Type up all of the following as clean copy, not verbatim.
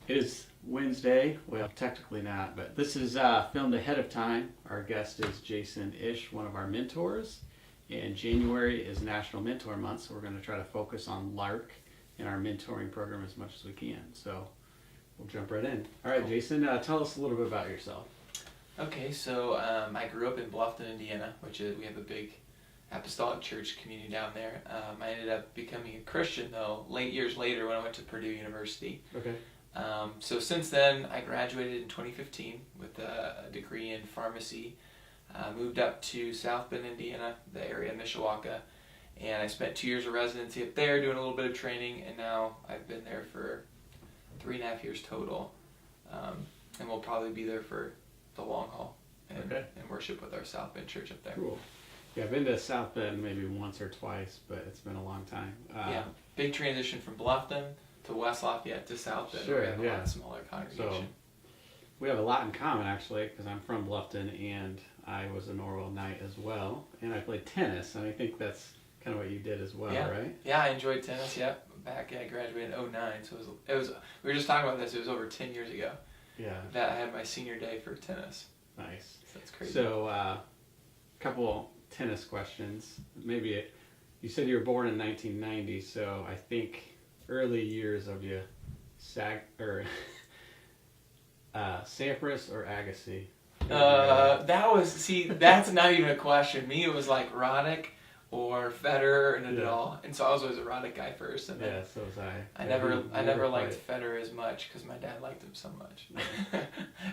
It is Wednesday. Well, technically not, but this is filmed ahead of time. Our guest is Jason Isch, one of our mentors. And January is National Mentor Month, so we're going to try to focus on LARC in our mentoring program as much as we can. So we'll jump right in. All right, Jason, tell us a little bit about yourself. Okay, so I grew up in Bluffton, Indiana, which is, we have a big apostolic church community down there. I ended up becoming a Christian, though, years later when I went to Purdue University. Okay. So since then, I graduated in 2015 with a degree in pharmacy. Moved up to South Bend, Indiana, the area of Mishawaka, and I spent 2 years of residency up there doing a little bit of training, and now I've been there for 3.5 years total, and we'll probably be there for the long haul and worship with our South Bend church up there. Cool. Yeah, I've been to South Bend maybe once or twice, but it's been a long time. Yeah, big transition from Bluffton to West Lafayette to South Bend. Sure, we have a yeah. lot smaller congregation. So we have a lot in common, actually, because I'm from Bluffton and I was a Norwell Knight as well, and I played tennis, and I think that's kind of what you did as well, yeah. right? Yeah, I enjoyed tennis. Yep, I graduated in 2009, so it was. We were just talking about this. It was over 10 years ago. Yeah. That I had my senior day for tennis. Nice. So that's crazy. So, couple tennis questions. You said you were born in 1990, so I think early years of you, Sampras or Agassi? That's not even a question. Me, it was like Roddick or Federer and Nadal, and so I was always a Roddick guy first. And then yeah, so was I. I never liked Federer as much because my dad liked him so much.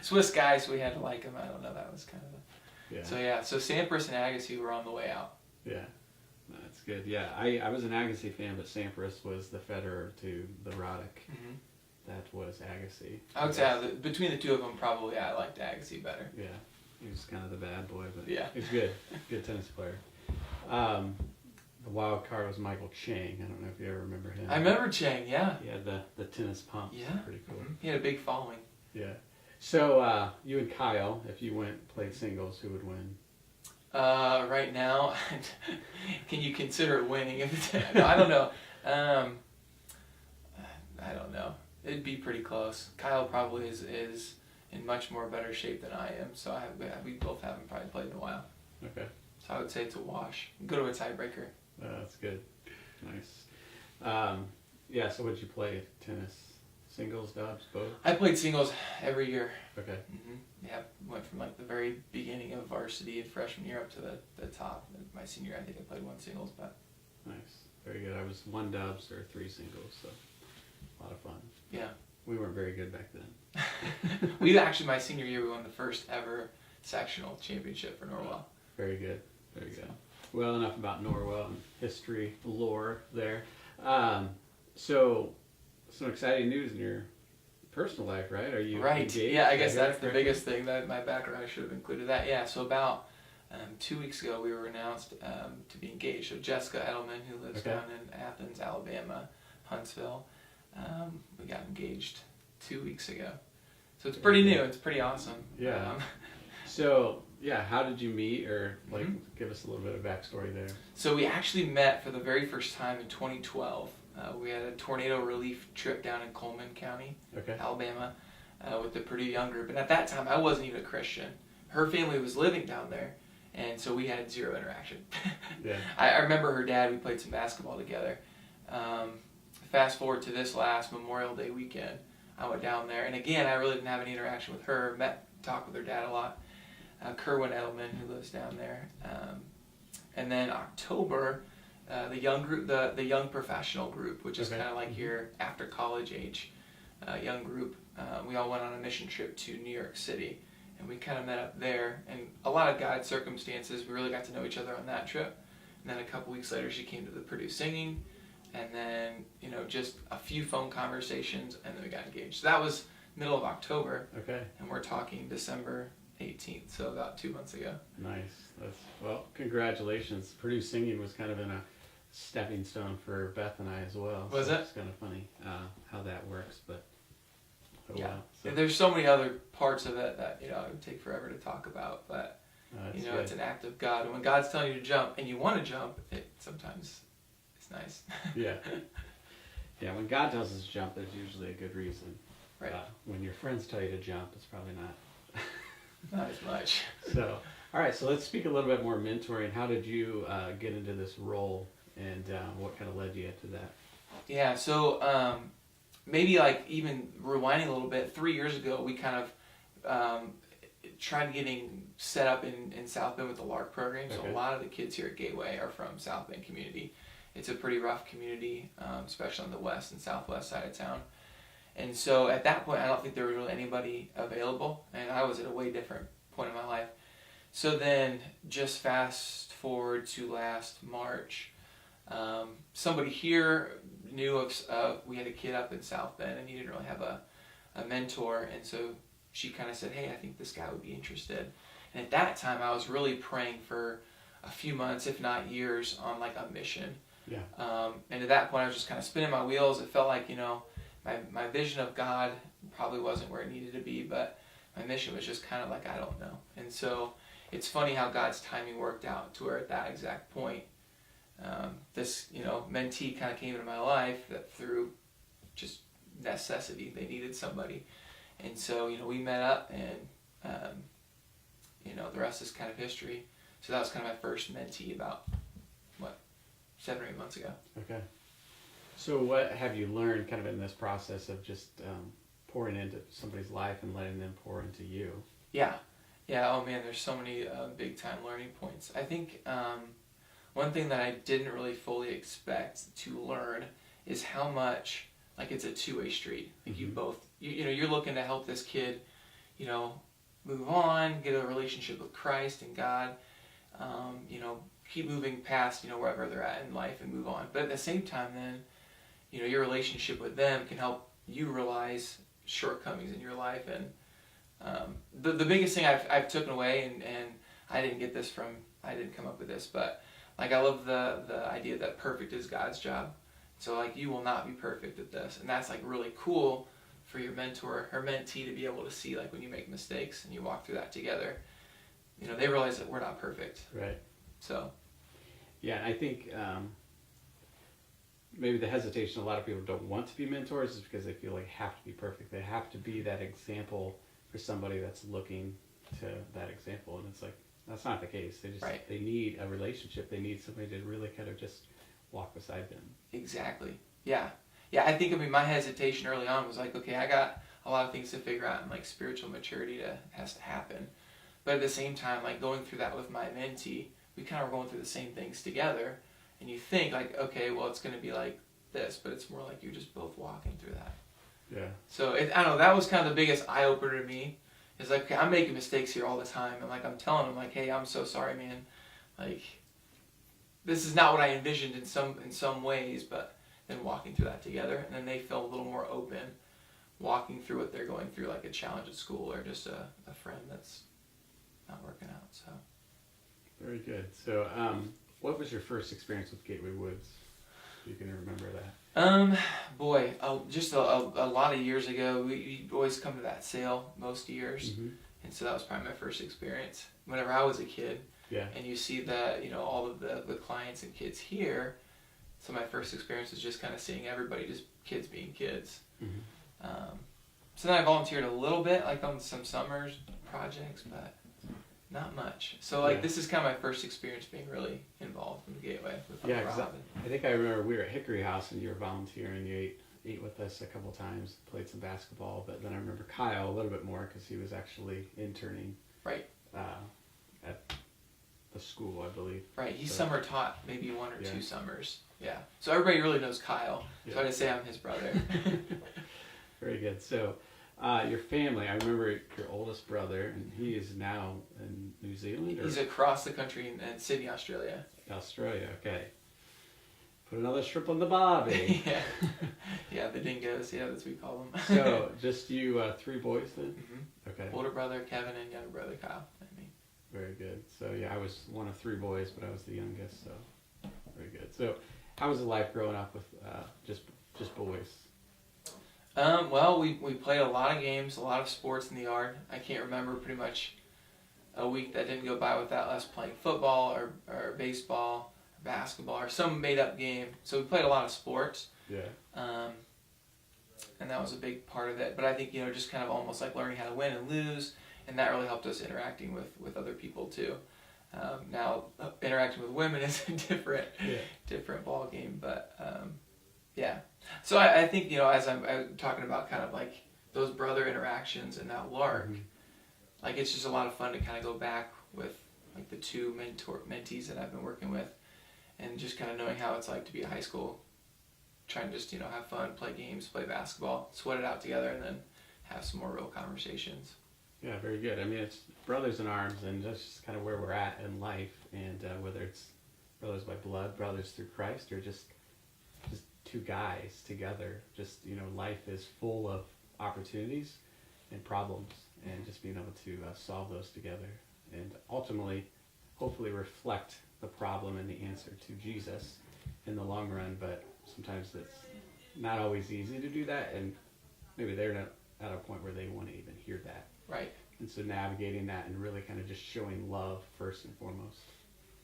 Swiss guy, so we had to like him. I don't know. That was kind of So Sampras and Agassi were on the way out. Yeah, that's good. Yeah, I was an Agassi fan, but Sampras was the Federer to the Roddick. Mm-hmm. That was Agassi. I would say between the two of them, probably I liked Agassi better. Yeah, he was kind of the bad boy, but yeah, he was good. Good tennis player. The wild card was Michael Chang. I don't know if you ever remember him. I remember Chang, yeah. He had the tennis pumps. Yeah. Pretty cool. Mm-hmm. He had a big following. Yeah. So you and Kyle, if you played singles, who would win? Right now, can you consider it winning? No, I don't know. I don't know. It'd be pretty close. Kyle probably is in much more better shape than I am, so we both haven't probably played in a while. Okay. So I would say it's a wash. Go to a tiebreaker. That's good. Nice. Yeah, so what did you play? Tennis? Singles, dubs, both? I played singles every year. Okay. Mm-hmm. Yeah, went from like the very beginning of varsity and freshman year up to the top. My senior year, I think I played one singles, but. Nice. Very good. I was 1 dubs or 3 singles, so a lot of fun. Yeah. We weren't very good back then. My senior year, we won the first ever sectional championship for Norwell. Very good. Very good. Well, enough about Norwell and history, lore there. So, some exciting news in your personal life, right? Are you engaged? Yeah, I guess that's the biggest thing. That my background, I should have included that. Yeah, so about 2 weeks ago, we were announced to be engaged. So Jessica Edelman, who lives down in Athens, Alabama, Huntsville, we got engaged 2 weeks ago. So it's pretty new. It's pretty awesome. Yeah. So, yeah, how did you meet, or give us a little bit of backstory there? So we actually met for the very first time in 2012. We had a tornado relief trip down in Coleman County, Alabama, with the Purdue Young Group. And at that time, I wasn't even a Christian. Her family was living down there, and so we had zero interaction. Yeah. I remember her dad. We played some basketball together. Fast forward to this last Memorial Day weekend, I went down there, and again, I really didn't have any interaction with her. Talked with her dad a lot. Kerwin Edelman, who lives down there, and then October, the young group, the young professional group, which is kind of like your after college age young group. We all went on a mission trip to New York City, and we kind of met up there. And a lot of God circumstances, we really got to know each other on that trip. And then a couple weeks later, she came to the Purdue singing, and then just a few phone conversations, and then we got engaged. So that was middle of October. Okay. And we're talking December 18th, so about 2 months ago. Nice. Well, congratulations. Purdue singing was kind of in a stepping stone for Beth and I as well. Was it? It's kind of funny how that works, but yeah. Wow. So, there's so many other parts of it that it would take forever to talk about, but it's an act of God, and when God's telling you to jump and you want to jump, sometimes it's nice. Yeah. When God tells us to jump, there's usually a good reason. Right. When your friends tell you to jump, it's probably not. Not as much. So, all right. So let's speak a little bit more mentoring. How did you get into this role, and what kind of led you to that? Yeah. So maybe like even rewinding a little bit, 3 years ago, we kind of tried getting set up in South Bend with the LARC program. So Okay. a lot of the kids here at Gateway are from South Bend community. It's a pretty rough community, especially on the west and southwest side of town. And so at that point, I don't think there was really anybody available, and I was at a way different point in my life. So then, just fast forward to last March, somebody here knew of we had a kid up in South Bend, and he didn't really have a mentor, and so she kind of said, hey, I think this guy would be interested. And at that time, I was really praying for a few months, if not years, on like a mission. Yeah. And at that point, I was just kind of spinning my wheels. It felt like, my vision of God probably wasn't where it needed to be, but my mission was just kind of like, I don't know. And so it's funny how God's timing worked out to where at that exact point, this, mentee kind of came into my life that through just necessity, they needed somebody. And so, we met up and, the rest is kind of history. So that was kind of my first mentee about, 7 or 8 months ago. Okay. So what have you learned kind of in this process of just pouring into somebody's life and letting them pour into you? Yeah. Oh man, there's so many big time learning points. I think one thing that I didn't really fully expect to learn is how much, like, it's a two-way street. Like, you both, you're looking to help this kid, move on, get a relationship with Christ and God, keep moving past, wherever they're at in life and move on. But at the same time then, your relationship with them can help you realize shortcomings in your life. And the biggest thing I've taken away, and I didn't come up with this, but like, I love the idea that perfect is God's job. So like, you will not be perfect at this. And that's like really cool for your mentor or mentee to be able to see, like, when you make mistakes and you walk through that together, they realize that we're not perfect. Right. So. Yeah, I think maybe the hesitation a lot of people don't want to be mentors is because they feel like they have to be perfect. They have to be that example for somebody that's looking to that example. And it's like, that's not the case. They just, Right. They need a relationship. They need somebody to really kind of just walk beside them. Exactly. Yeah. I think, my hesitation early on was like, okay, I got a lot of things to figure out, and like spiritual maturity has to happen. But at the same time, like, going through that with my mentee, we kind of were going through the same things together, and you think like, okay, well, it's going to be like this, but it's more like you're just both walking through that. Yeah. So I don't know, that was kind of the biggest eye opener to me. It's like, okay, I'm making mistakes here all the time, and like, I'm telling them like, hey, I'm so sorry, man. Like, this is not what I envisioned in some ways, but then walking through that together, and then they feel a little more open, walking through what they're going through, like a challenge at school or just a friend that's not working out. So. Very good. So, what was your first experience with Gateway Woods? If you can remember that. Just a lot of years ago, we always come to that sale most years, and so that was probably my first experience. Whenever I was a kid, Yeah. and you see that, all of the clients and kids here, so my first experience was just kind of seeing everybody, just kids being kids. So then I volunteered a little bit, like on some summers projects, but not much. So like, this is kind of my first experience being really involved in the Gateway with Rob. I think I remember we were at Hickory House and you were volunteering. You ate with us a couple times, played some basketball, but then I remember Kyle a little bit more because he was actually interning. Right. At the school, I believe. Right. He summer taught maybe 1 or 2 summers. Yeah. So everybody really knows Kyle. So I'd say I'm his brother. Very good. So, your family, I remember your oldest brother, and he is now in New Zealand? He's across the country in Sydney, Australia. Australia, okay. Put another strip on the bobby. Yeah, the dingoes, that's what we call them. So, just you 3 boys then? Okay. Older brother Kevin and younger brother Kyle and me. Very good. So, I was one of 3 boys, but I was the youngest, so very good. So, how was it life growing up with just boys? Well, we played a lot of games, a lot of sports in the yard. I can't remember pretty much a week that didn't go by without us playing football or baseball or basketball or some made-up game. So we played a lot of sports. Yeah. and that was a big part of it. But I think, just kind of almost like learning how to win and lose, and that really helped us interacting with other people too. Now interacting with women is a different ball game, but yeah. So I think, as I'm talking about kind of like those brother interactions and now LARC, like it's just a lot of fun to kind of go back with like the two mentees that I've been working with, and just kind of knowing how it's like to be a high school, trying to just, have fun, play games, play basketball, sweat it out together, and then have some more real conversations. Yeah, very good. I mean, it's brothers in arms, and that's just kind of where we're at in life, and whether it's brothers by blood, brothers through Christ, or just two guys together, just, life is full of opportunities and problems, and just being able to solve those together, and ultimately, hopefully reflect the problem and the answer to Jesus in the long run. But sometimes it's not always easy to do that, and maybe they're not at a point where they want to even hear that. Right. And so navigating that and really kind of just showing love first and foremost.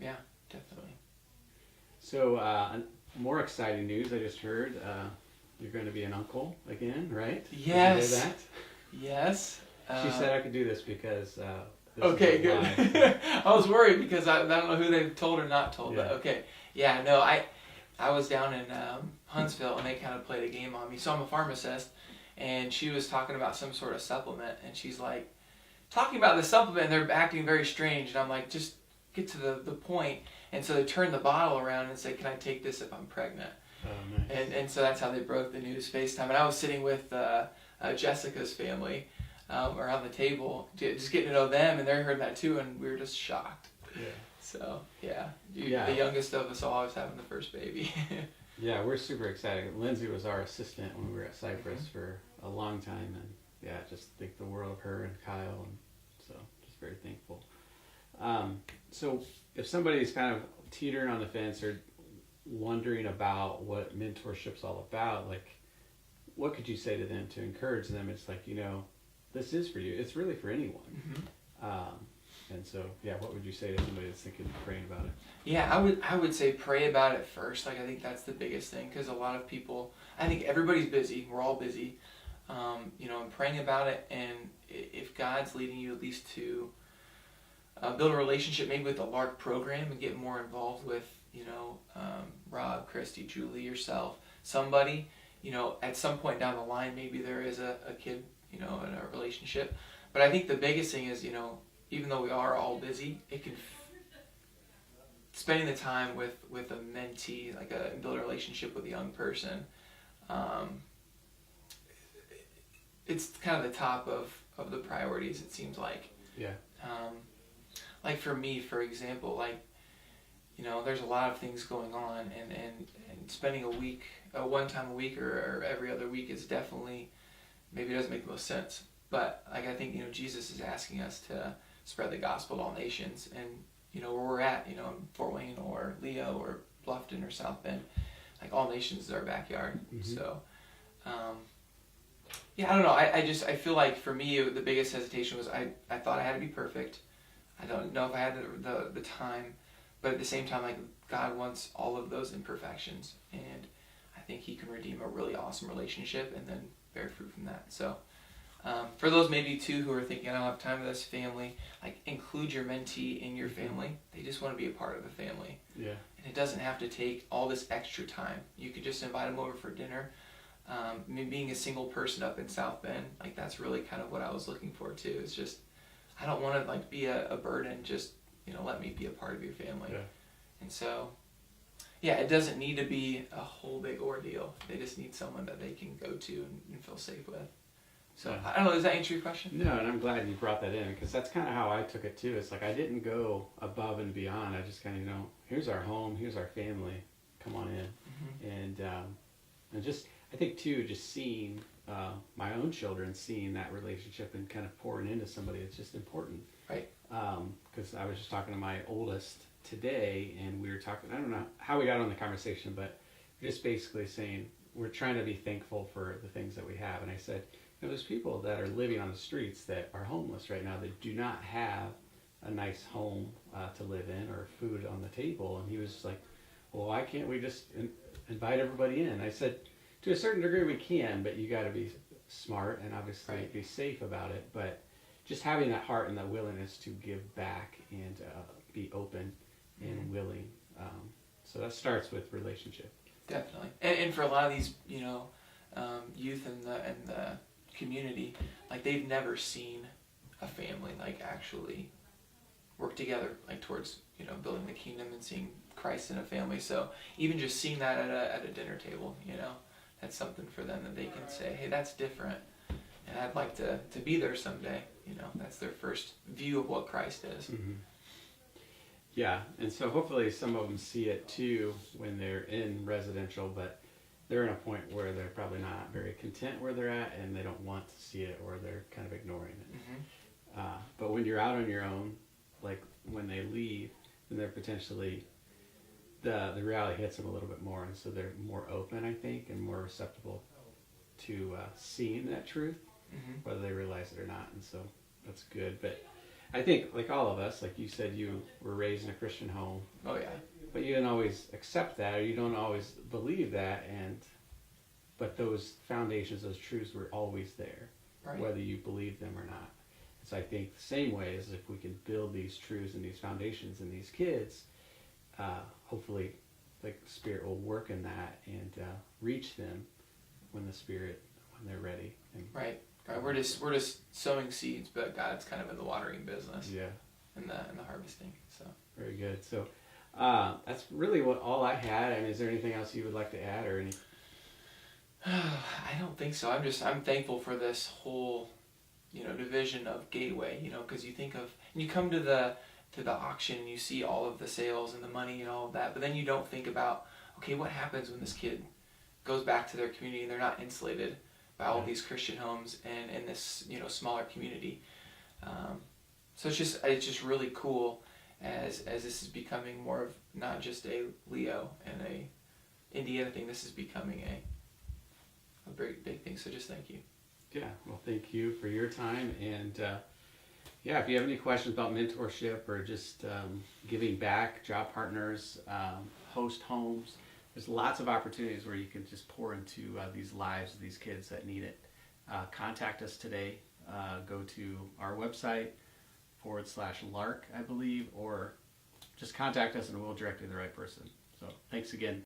Yeah, definitely. So more exciting news I just heard. You're going to be an uncle again, right? Yes. Did you hear that? Yes. She said I could do this because this okay, is good. live. I was worried because I don't know who they've told or not told, Yeah. but okay. Yeah, no, I was down in Huntsville, and they kind of played a game on me. So I'm a pharmacist, and she was talking about some sort of supplement, and she's like, talking about the supplement, and they're acting very strange, and I'm like, just get to the point. And so they turned the bottle around and said, can I take this if I'm pregnant? Oh, nice. And so that's how they broke the news, FaceTime. And I was sitting with Jessica's family around the table, just getting to know them, and they heard that too, and we were just shocked. Yeah. So, yeah. Yeah. The youngest of us all is having the first baby. Yeah, we're super excited. Lindsay was our assistant when we were at Cypress for a long time, and yeah, just think the world of her and Kyle, and so just very thankful. So if somebody's kind of teetering on the fence or wondering about what mentorship's all about, like, what could you say to them to encourage them? It's like, this is for you. It's really for anyone. And so, yeah, what would you say to somebody that's thinking of praying about it? Yeah, I would say pray about it first. Like, I think that's the biggest thing, because a lot of people, I think everybody's busy. We're all busy. And praying about it, and if God's leading you at least to build a relationship maybe with the LARC program and get more involved with, Rob, Christy, Julie, yourself, somebody, at some point down the line, maybe there is a kid, in a relationship. But I think the biggest thing is, even though we are all busy, it can spending the time with a mentee, like build a relationship with a young person, it's kind of the top of the priorities, it seems like. Yeah. Like for me, for example, there's a lot of things going on, and spending one time a week or every other week is definitely, maybe it doesn't make the most sense. But I think, Jesus is asking us to spread the gospel to all nations, and where we're at, in Fort Wayne or Leo or Bluffton or South Bend, like all nations is our backyard. So, yeah, I don't know. I feel like for me the biggest hesitation was I thought I had to be perfect. I don't know if I had the time, but at the same time, like, God wants all of those imperfections, and I think He can redeem a really awesome relationship and then bear fruit from that. So. For those maybe too who are thinking, I don't have time with this family, like, include your mentee in your family. They just want to be a part of the family. Yeah. And it doesn't have to take all this extra time. You could just invite them over for dinner. Me being a single person up in South Bend, like, that's really kind of what I was looking for too. It's just, I don't want to be a burden. Just, let me be a part of your family. Yeah. And so, yeah, it doesn't need to be a whole big ordeal. They just need someone that they can go to and feel safe with. So, I don't know, does that answer your question? No, and I'm glad you brought that in, because that's kind of how I took it too. It's like I didn't go above and beyond. I just kind of, here's our home, here's our family, come on in. And just, I think too, just seeing my own children, seeing that relationship and kind of pouring into somebody, it's just important. Right. Because I was just talking to my oldest today, and we were talking, I don't know how we got on the conversation, but just basically saying we're trying to be thankful for the things that we have. And I said, there's people that are living on the streets that are homeless right now that do not have a nice home to live in or food on the table. And he was just like, well, why can't we just invite everybody in? I said, to a certain degree we can, but you got to be smart and obviously Right. be safe about it. But just having that heart and that willingness to give back and be open and willing. So that starts with relationship. Definitely. And for a lot of these, youth in the community, like they've never seen a family like actually work together, like towards building the kingdom and seeing Christ in a family. So even just seeing that at a dinner table, that's something for them that they can say, hey, that's different, and I'd like to be there someday. That's their first view of what Christ is. Mm-hmm. Yeah, and so hopefully some of them see it too when they're in residential, but they're in a point where they're probably not very content where they're at, and they don't want to see it, or they're kind of ignoring it. Mm-hmm. But when you're out on your own, like when they leave, then they're potentially the reality hits them a little bit more, and so they're more open, I think, and more receptible to seeing that truth, Mm-hmm. whether they realize it or not. And so that's good. But I think, like all of us, like you said, you were raised in a Christian home, Oh yeah. but you don't always accept that, or you don't always believe that, but those foundations, those truths were always there, Right. whether you believe them or not. So I think the same way is if we can build these truths and these foundations in these kids, hopefully, like the Spirit will work in that and reach them when they're ready. And, Right. Right. We're just sowing seeds, but God's kind of in the watering business. yeah, And the harvesting. So. very good. So that's really all I had. I mean, is there anything else you would like to add, or any? I don't think so. I'm thankful for this whole, division of Gateway. Because you think of, and you come to the auction and you see all of the sales and the money and all of that, but then you don't think about, okay, what happens when this kid goes back to their community and they're not insulated by all of these Christian homes and in this smaller community. So it's just really cool as this is becoming more of not just a Leo and a Indiana thing. This is becoming a very big thing. So just thank you. Yeah, well, thank you for your time. And if you have any questions about mentorship or just giving back, job partners, host homes, there's lots of opportunities where you can just pour into these lives of these kids that need it. Contact us today. Go to our website /LARC, I believe, or just contact us and we'll direct you to the right person. So thanks again.